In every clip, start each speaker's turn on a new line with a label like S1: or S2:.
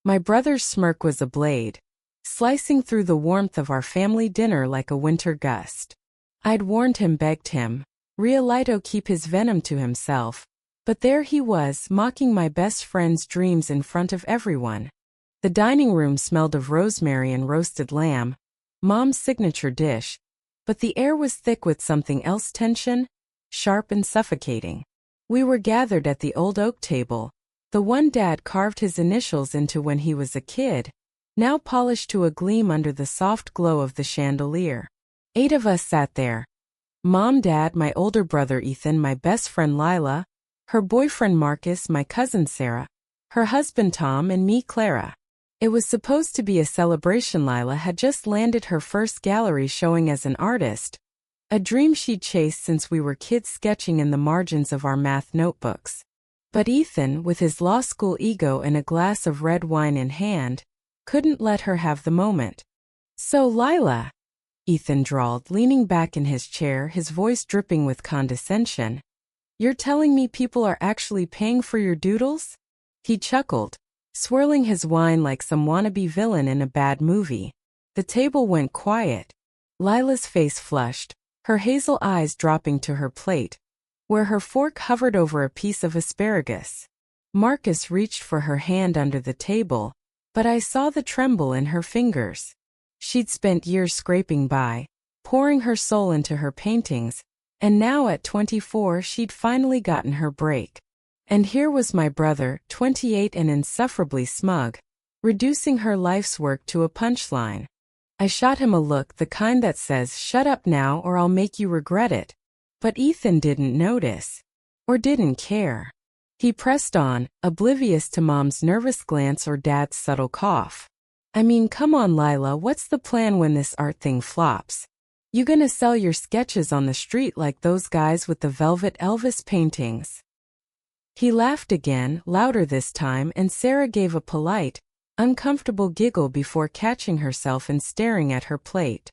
S1: My brother's smirk was a blade, slicing through the warmth of our family dinner like a winter gust. I'd warned him, begged him, Riolito keep his venom to himself, but there he was, mocking my best friend's dreams in front of everyone. The dining room smelled of rosemary and roasted lamb, Mom's signature dish, but the air was thick with something else, tension, sharp and suffocating. We were gathered at the old oak table, the one Dad carved his initials into when he was a kid, now polished to a gleam under the soft glow of the chandelier. 8 of us sat there. Mom, Dad, my older brother Ethan, my best friend Lila, her boyfriend Marcus, my cousin Sarah, her husband Tom, and me, Clara. It was supposed to be a celebration. Lila had just landed her first gallery showing as an artist, a dream she'd chased since we were kids, sketching in the margins of our math notebooks. But Ethan, with his law school ego and a glass of red wine in hand, couldn't let her have the moment. "So, Lila," Ethan drawled, leaning back in his chair, his voice dripping with condescension, "you're telling me people are actually paying for your doodles?" He chuckled, swirling his wine like some wannabe villain in a bad movie. The table went quiet. Lila's face flushed, her hazel eyes dropping to her plate, where her fork hovered over a piece of asparagus. Marcus reached for her hand under the table, but I saw the tremble in her fingers. She'd spent years scraping by, pouring her soul into her paintings, and now at 24 she'd finally gotten her break. And here was my brother, 28 and insufferably smug, reducing her life's work to a punchline. I shot him a look, the kind that says, "Shut up now or I'll make you regret it." But Ethan didn't notice. Or didn't care. He pressed on, oblivious to Mom's nervous glance or Dad's subtle cough. "I mean, come on, Lila, what's the plan when this art thing flops? You gonna sell your sketches on the street like those guys with the velvet Elvis paintings?" He laughed again, louder this time, and Sarah gave a polite, uncomfortable giggle before catching herself and staring at her plate.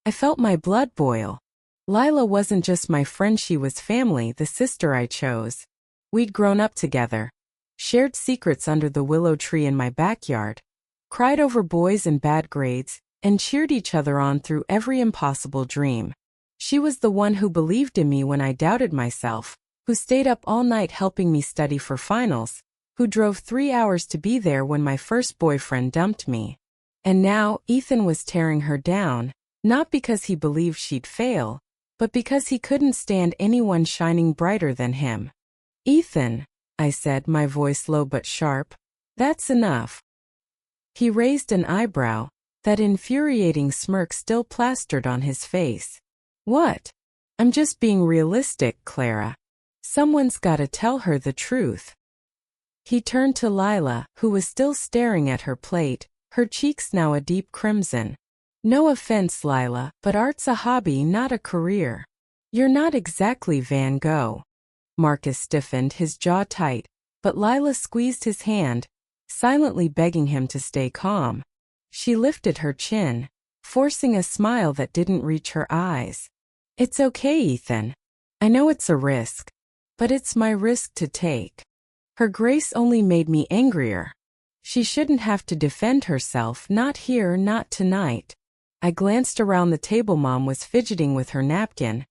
S1: I felt my blood boil. Lila wasn't just my friend, she was family, the sister I chose. We'd grown up together, shared secrets under the willow tree in my backyard, cried over boys and bad grades, and cheered each other on through every impossible dream. She was the one who believed in me when I doubted myself, who stayed up all night helping me study for finals, who drove 3 hours to be there when my first boyfriend dumped me. And now, Ethan was tearing her down, not because he believed she'd fail, but because he couldn't stand anyone shining brighter than him. "Ethan," I said, my voice low but sharp, "that's enough." He raised an eyebrow, that infuriating smirk still plastered on his face. "What?" "I'm just being realistic, Clara. Someone's gotta tell her the truth." He turned to Lila, who was still staring at her plate, her cheeks now a deep crimson. "No offense, Lila, but art's a hobby, not a career. You're not exactly Van Gogh." Marcus stiffened, his jaw tight, but Lila squeezed his hand, silently begging him to stay calm. She lifted her chin, forcing a smile that didn't reach her eyes. "It's okay, Ethan. I know it's a risk, but it's my risk to take." Her grace only made me angrier. She shouldn't have to defend herself, not here, not tonight. I glanced around the table. Mom was fidgeting with her napkin.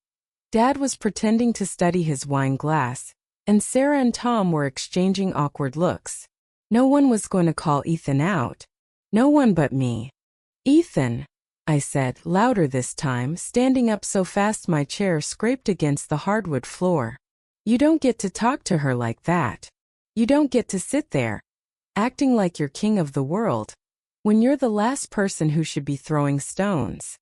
S1: Dad was pretending to study his wine glass, and Sarah and Tom were exchanging awkward looks. No one was going to call Ethan out. No one but me. "Ethan," I said, louder this time, standing up so fast my chair scraped against the hardwood floor. "You don't get to talk to her like that. You don't get to sit there, acting like you're king of the world, when you're the last person who should be throwing stones."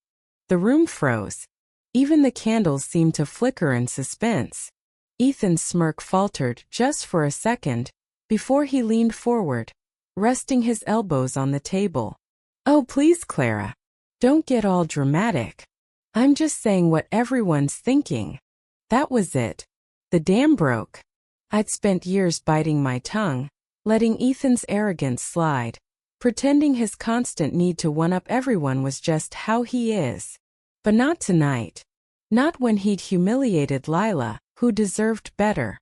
S1: The room froze. Even the candles seemed to flicker in suspense. Ethan's smirk faltered just for a second, before he leaned forward, resting his elbows on the table. "Oh, please, Clara. Don't get all dramatic. I'm just saying what everyone's thinking." That was it. The dam broke. I'd spent years biting my tongue, letting Ethan's arrogance slide, pretending his constant need to one-up everyone was just how he is. But not tonight. Not when he'd humiliated Lila, who deserved better.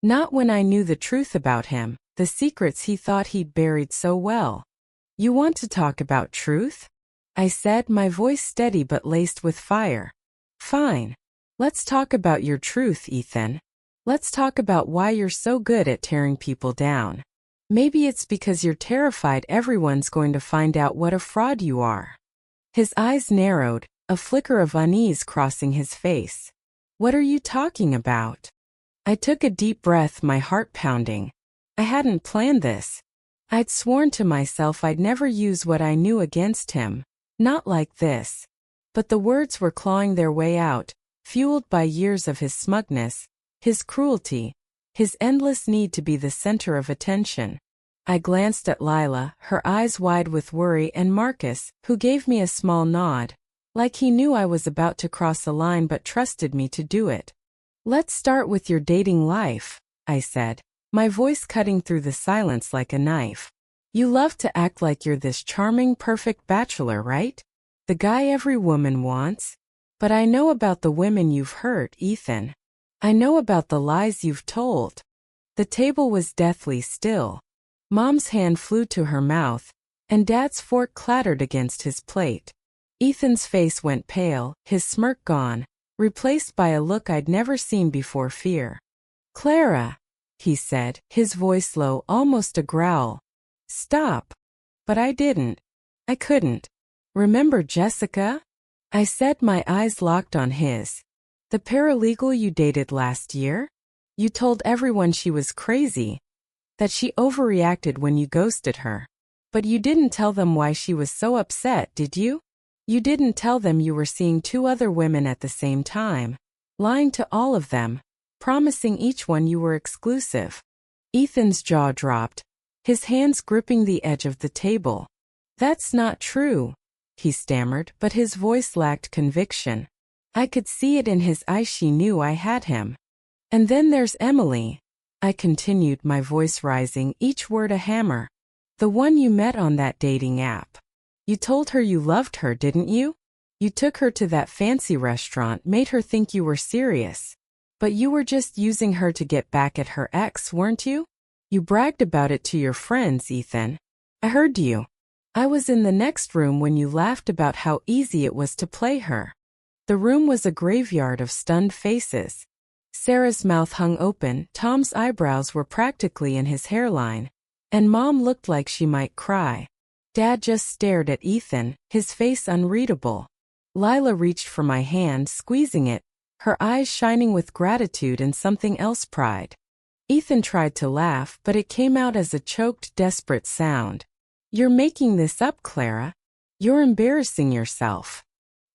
S1: Not when I knew the truth about him, the secrets he thought he'd buried so well. You want to talk about truth? I said, my voice steady but laced with fire. Fine. Let's talk about your truth, Ethan. Let's talk about why you're so good at tearing people down. Maybe it's because you're terrified everyone's going to find out what a fraud you are. His eyes narrowed, a flicker of unease crossing his face. What are you talking about? I took a deep breath, my heart pounding. I hadn't planned this. I'd sworn to myself I'd never use what I knew against him. Not like this. But the words were clawing their way out, fueled by years of his smugness, his cruelty, his endless need to be the center of attention. I glanced at Lila, her eyes wide with worry, and Marcus, who gave me a small nod, like he knew I was about to cross a line but trusted me to do it. Let's start with your dating life, I said, my voice cutting through the silence like a knife. You love to act like you're this charming, perfect bachelor, right? The guy every woman wants. But I know about the women you've hurt, Ethan. I know about the lies you've told. The table was deathly still. Mom's hand flew to her mouth, and Dad's fork clattered against his plate. Ethan's face went pale, his smirk gone, replaced by a look I'd never seen before: fear. Clara, he said, his voice low, almost a growl. Stop. But I didn't. I couldn't. Remember Jessica? I said, my eyes locked on his. The paralegal you dated last year? You told everyone she was crazy, that she overreacted when you ghosted her. But you didn't tell them why she was so upset, did you? You didn't tell them you were seeing 2 other women at the same time, lying to all of them, promising each one you were exclusive. Ethan's jaw dropped, his hands gripping the edge of the table. That's not true, he stammered, but his voice lacked conviction. I could see it in his eyes. She knew I had him. And then there's Emily, I continued, my voice rising, each word a hammer. The one you met on that dating app. You told her you loved her, didn't you? You took her to that fancy restaurant, made her think you were serious. But you were just using her to get back at her ex, weren't you? You bragged about it to your friends, Ethan. I heard you. I was in the next room when you laughed about how easy it was to play her. The room was a graveyard of stunned faces. Sarah's mouth hung open, Tom's eyebrows were practically in his hairline, and Mom looked like she might cry. Dad just stared at Ethan, his face unreadable. Lila reached for my hand, squeezing it, her eyes shining with gratitude and something else, pride. Ethan tried to laugh, but it came out as a choked, desperate sound. You're making this up, Clara. You're embarrassing yourself.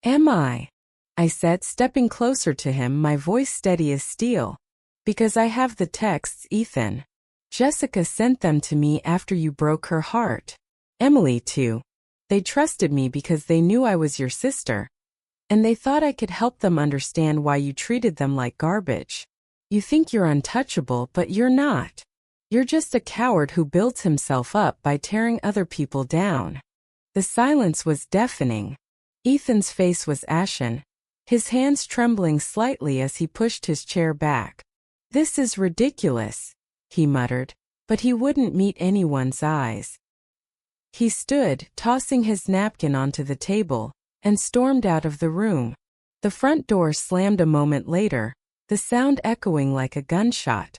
S1: Am I? I said, stepping closer to him, my voice steady as steel. Because I have the texts, Ethan. Jessica sent them to me after you broke her heart. Emily too. They trusted me because they knew I was your sister. And they thought I could help them understand why you treated them like garbage. You think you're untouchable, but you're not. You're just a coward who builds himself up by tearing other people down. The silence was deafening. Ethan's face was ashen, his hands trembling slightly as he pushed his chair back. This is ridiculous, he muttered, but he wouldn't meet anyone's eyes. He stood, tossing his napkin onto the table, and stormed out of the room. The front door slammed a moment later, the sound echoing like a gunshot.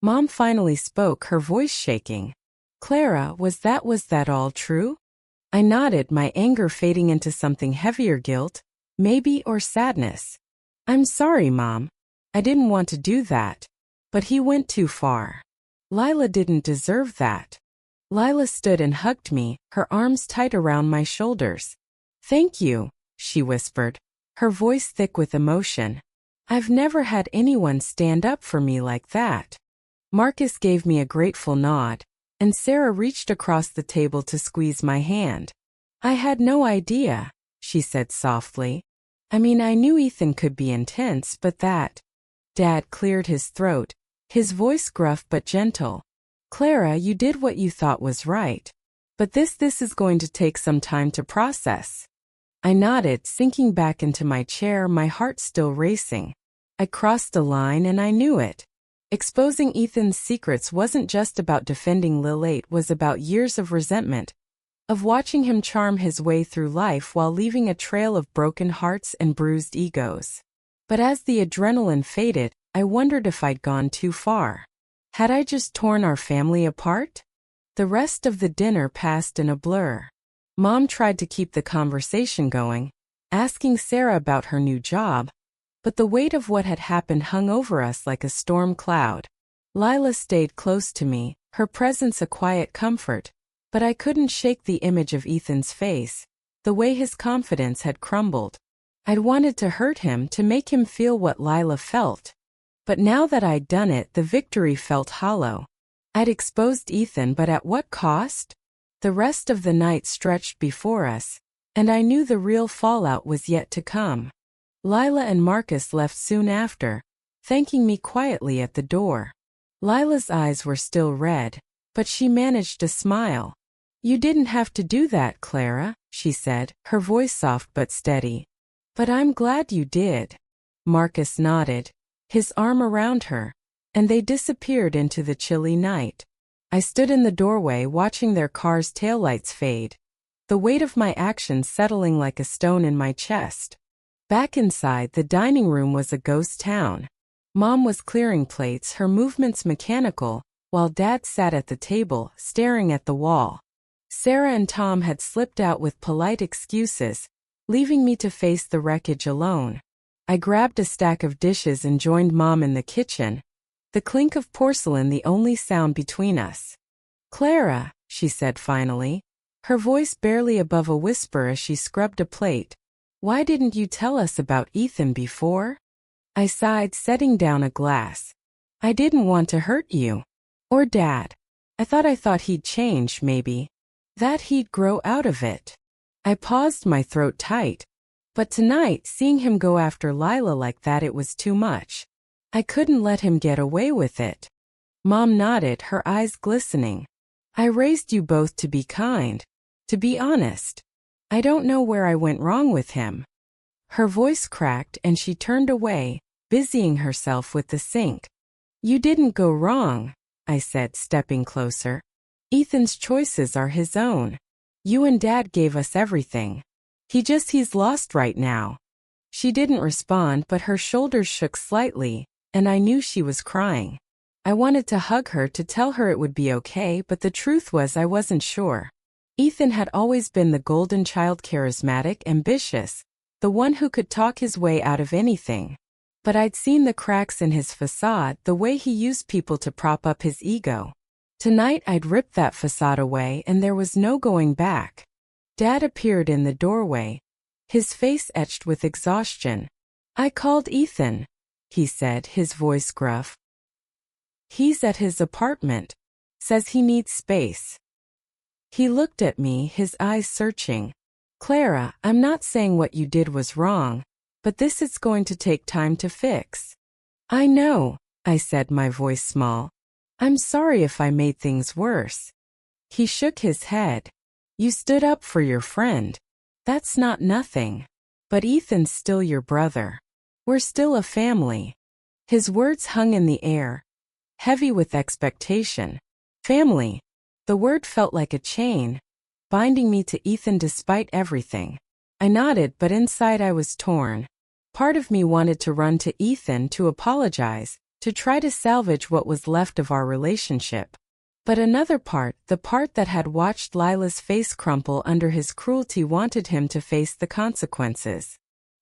S1: Mom finally spoke, her voice shaking. Clara, was that all true? I nodded, my anger fading into something heavier: guilt, maybe, or sadness. I'm sorry, Mom. I didn't want to do that. But he went too far. Lila didn't deserve that. Lila stood and hugged me, her arms tight around my shoulders. Thank you, she whispered, her voice thick with emotion. I've never had anyone stand up for me like that. Marcus gave me a grateful nod, and Sarah reached across the table to squeeze my hand. I had no idea, she said softly. I mean, I knew Ethan could be intense, but that... Dad cleared his throat, his voice gruff but gentle. Clara, you did what you thought was right. But this is going to take some time to process. I nodded, sinking back into my chair, my heart still racing. I crossed a line and I knew it. Exposing Ethan's secrets wasn't just about defending Lil, it was about years of resentment, of watching him charm his way through life while leaving a trail of broken hearts and bruised egos. But as the adrenaline faded, I wondered if I'd gone too far. Had I just torn our family apart? The rest of the dinner passed in a blur. Mom tried to keep the conversation going, asking Sarah about her new job, but the weight of what had happened hung over us like a storm cloud. Lila stayed close to me, her presence a quiet comfort, but I couldn't shake the image of Ethan's face, the way his confidence had crumbled. I'd wanted to hurt him to make him feel what Lila felt. But now that I'd done it, the victory felt hollow. I'd exposed Ethan, but at what cost? The rest of the night stretched before us, and I knew the real fallout was yet to come. Lila and Marcus left soon after, thanking me quietly at the door. Lila's eyes were still red, but she managed to smile. "You didn't have to do that, Clara," she said, her voice soft but steady. "But I'm glad you did." Marcus nodded, his arm around her, and they disappeared into the chilly night. I stood in the doorway watching their car's taillights fade, the weight of my actions settling like a stone in my chest. Back inside, the dining room was a ghost town. Mom was clearing plates, her movements mechanical, while Dad sat at the table, staring at the wall. Sarah and Tom had slipped out with polite excuses, leaving me to face the wreckage alone. I grabbed a stack of dishes and joined Mom in the kitchen, the clink of porcelain the only sound between us. "Clara," she said finally, her voice barely above a whisper as she scrubbed a plate, "why didn't you tell us about Ethan before?" I sighed, setting down a glass. "I didn't want to hurt you. Or Dad. I thought he'd change, maybe. That he'd grow out of it." I paused, my throat tight. But tonight, seeing him go after Lila like that, it was too much. I couldn't let him get away with it. Mom nodded, her eyes glistening. "I raised you both to be kind. To be honest. I don't know where I went wrong with him." Her voice cracked and she turned away, busying herself with the sink. "You didn't go wrong," I said, stepping closer. "Ethan's choices are his own. You and Dad gave us everything. He's lost right now." She didn't respond, but her shoulders shook slightly, and I knew she was crying. I wanted to hug her to tell her it would be okay, but the truth was I wasn't sure. Ethan had always been the golden child, charismatic, ambitious, the one who could talk his way out of anything. But I'd seen the cracks in his facade, the way he used people to prop up his ego. Tonight I'd ripped that facade away and there was no going back. Dad appeared in the doorway, his face etched with exhaustion. "I called Ethan," he said, his voice gruff. "He's at his apartment. Says he needs space." He looked at me, his eyes searching. "Clara, I'm not saying what you did was wrong, but this is going to take time to fix." "I know," I said, my voice small. "I'm sorry if I made things worse." He shook his head. "You stood up for your friend. That's not nothing. But Ethan's still your brother. We're still a family." His words hung in the air, heavy with expectation. Family. The word felt like a chain, binding me to Ethan despite everything. I nodded, but inside I was torn. Part of me wanted to run to Ethan to apologize, to try to salvage what was left of our relationship. But another part, the part that had watched Lila's face crumple under his cruelty, wanted him to face the consequences.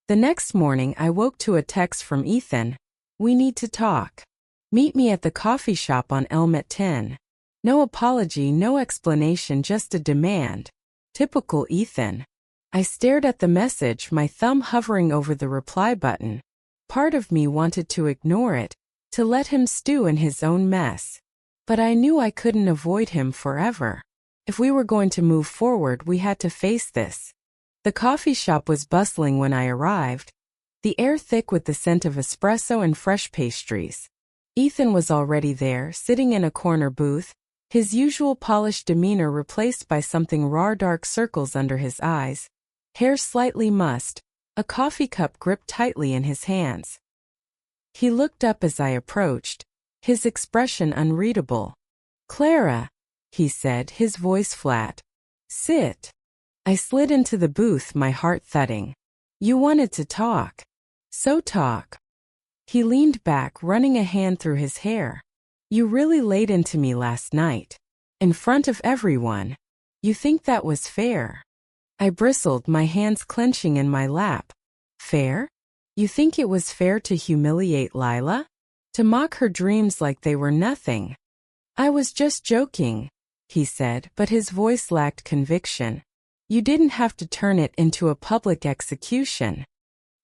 S1: The next morning I woke to a text from Ethan. "We need to talk. Meet me at the coffee shop on Elm at 10. No apology, no explanation, just a demand." Typical Ethan. I stared at the message, my thumb hovering over the reply button. Part of me wanted to ignore it, to let him stew in his own mess. But I knew I couldn't avoid him forever. If we were going to move forward, we had to face this. The coffee shop was bustling when I arrived, the air thick with the scent of espresso and fresh pastries. Ethan was already there, sitting in a corner booth, his usual polished demeanor replaced by something raw, dark circles under his eyes, hair slightly mussed, a coffee cup gripped tightly in his hands. He looked up as I approached, his expression unreadable. "Clara," he said, his voice flat. Sit. I slid into the booth, my heart thudding. You wanted to talk. So talk. He leaned back, running a hand through his hair. You really laid into me last night. In front of everyone. You think that was fair? I bristled, my hands clenching in my lap. Fair? You think it was fair to humiliate Lila? To mock her dreams like they were nothing? I was just joking, he said, but his voice lacked conviction. You didn't have to turn it into a public execution.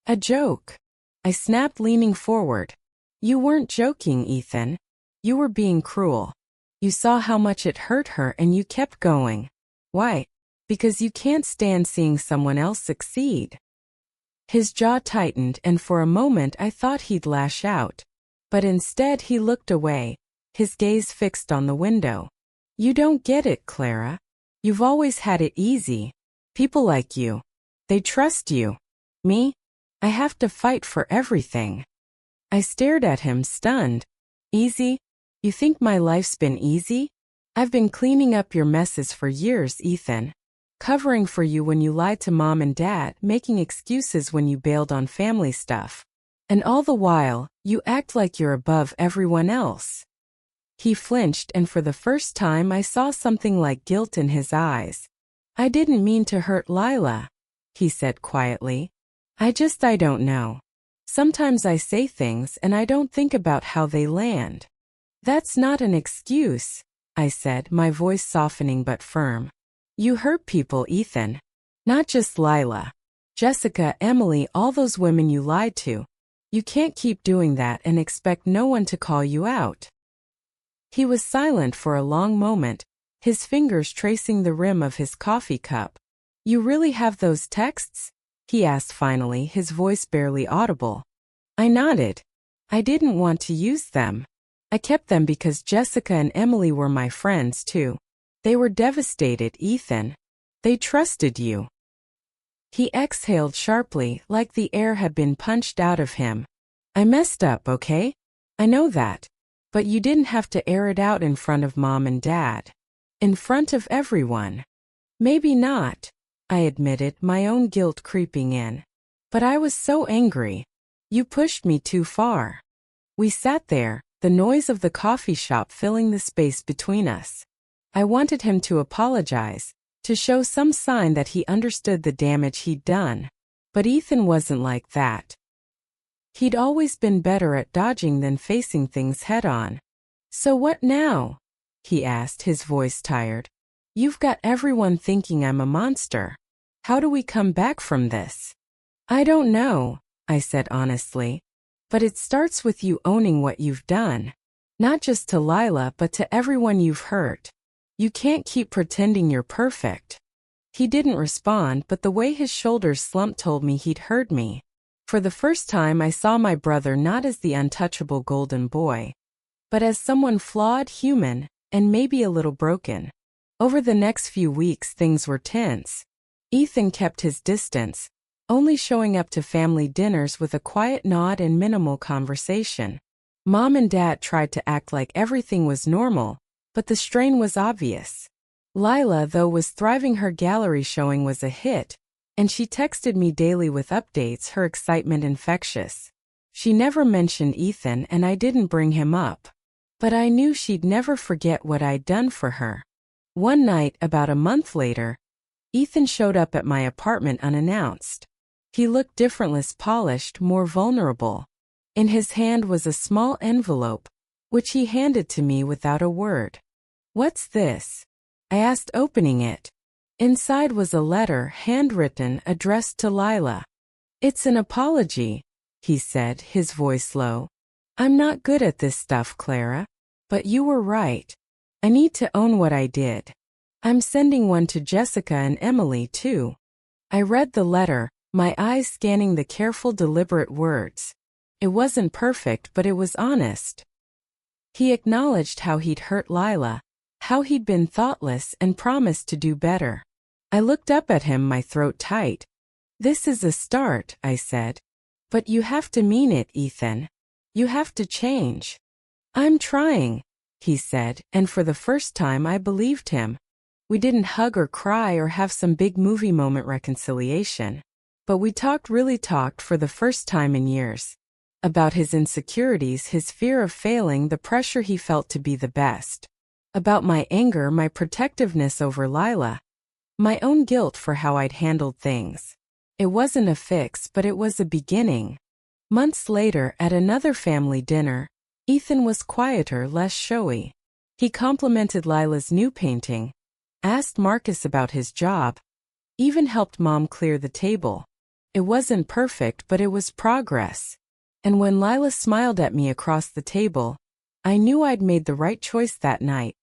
S1: A joke. I snapped, leaning forward. You weren't joking, Ethan. You were being cruel. You saw how much it hurt her and you kept going. Why? Because you can't stand seeing someone else succeed. His jaw tightened, and for a moment I thought he'd lash out. But instead he looked away, his gaze fixed on the window. You don't get it, Clara. You've always had it easy. People like you. They trust you. Me? I have to fight for everything. I stared at him, stunned. Easy? You think my life's been easy? I've been cleaning up your messes for years, Ethan. Covering for you when you lied to Mom and Dad, making excuses when you bailed on family stuff. And all the while, you act like you're above everyone else. He flinched, and for the first time I saw something like guilt in his eyes. I didn't mean to hurt Lila, he said quietly. I don't know. Sometimes I say things and I don't think about how they land. That's not an excuse, I said, my voice softening but firm. You hurt people, Ethan. Not just Lila. Jessica, Emily, all those women you lied to. You can't keep doing that and expect no one to call you out. He was silent for a long moment, his fingers tracing the rim of his coffee cup. You really have those texts? He asked finally, his voice barely audible. I nodded. I didn't want to use them. I kept them because Jessica and Emily were my friends too. They were devastated, Ethan. They trusted you. He exhaled sharply, like the air had been punched out of him. I messed up, okay? I know that. But you didn't have to air it out in front of Mom and Dad. In front of everyone. Maybe not, I admitted, my own guilt creeping in. But I was so angry. You pushed me too far. We sat there, the noise of the coffee shop filling the space between us. I wanted him to apologize, to show some sign that he understood the damage he'd done. But Ethan wasn't like that. He'd always been better at dodging than facing things head-on. So what now? He asked, his voice tired. You've got everyone thinking I'm a monster. How do we come back from this? I don't know, I said honestly. But it starts with you owning what you've done. Not just to Lila, but to everyone you've hurt. You can't keep pretending you're perfect. He didn't respond, but the way his shoulders slumped told me he'd heard me. For the first time I saw my brother not as the untouchable golden boy, but as someone flawed, human, and maybe a little broken. Over the next few weeks things were tense. Ethan kept his distance, only showing up to family dinners with a quiet nod and minimal conversation. Mom and Dad tried to act like everything was normal, but the strain was obvious. Lila, though, was thriving. Her gallery showing was a hit, and she texted me daily with updates, her excitement infectious. She never mentioned Ethan, and I didn't bring him up. But I knew she'd never forget what I'd done for her. One night, about a month later, Ethan showed up at my apartment unannounced. He looked different, less polished, more vulnerable. In his hand was a small envelope, which he handed to me without a word. What's this? I asked, opening it. Inside was a letter, handwritten, addressed to Lila. It's an apology, he said, his voice low. I'm not good at this stuff, Clara. But you were right. I need to own what I did. I'm sending one to Jessica and Emily, too. I read the letter, my eyes scanning the careful, deliberate words. It wasn't perfect, but it was honest. He acknowledged how he'd hurt Lila, how he'd been thoughtless, and promised to do better. I looked up at him, my throat tight. This is a start, I said. But you have to mean it, Ethan. You have to change. I'm trying, he said, and for the first time I believed him. We didn't hug or cry or have some big movie moment reconciliation. But we really talked for the first time in years. About his insecurities, his fear of failing, the pressure he felt to be the best. About my anger, my protectiveness over Lila. My own guilt for how I'd handled things. It wasn't a fix, but it was a beginning. Months later, at another family dinner, Ethan was quieter, less showy. He complimented Lila's new painting, asked Marcus about his job, even helped Mom clear the table. It wasn't perfect, but it was progress. And when Lila smiled at me across the table, I knew I'd made the right choice that night,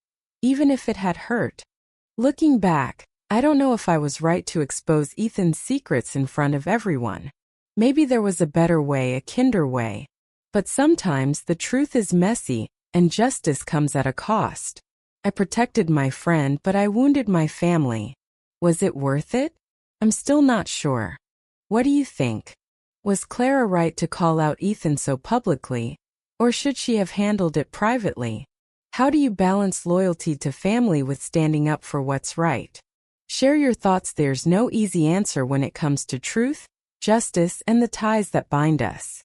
S1: even if it had hurt. Looking back, I don't know if I was right to expose Ethan's secrets in front of everyone. Maybe there was a better way, a kinder way. But sometimes the truth is messy, and justice comes at a cost. I protected my friend, but I wounded my family. Was it worth it? I'm still not sure. What do you think? Was Clara right to call out Ethan so publicly, or should she have handled it privately? How do you balance loyalty to family with standing up for what's right? Share your thoughts. There's no easy answer when it comes to truth, justice, and the ties that bind us.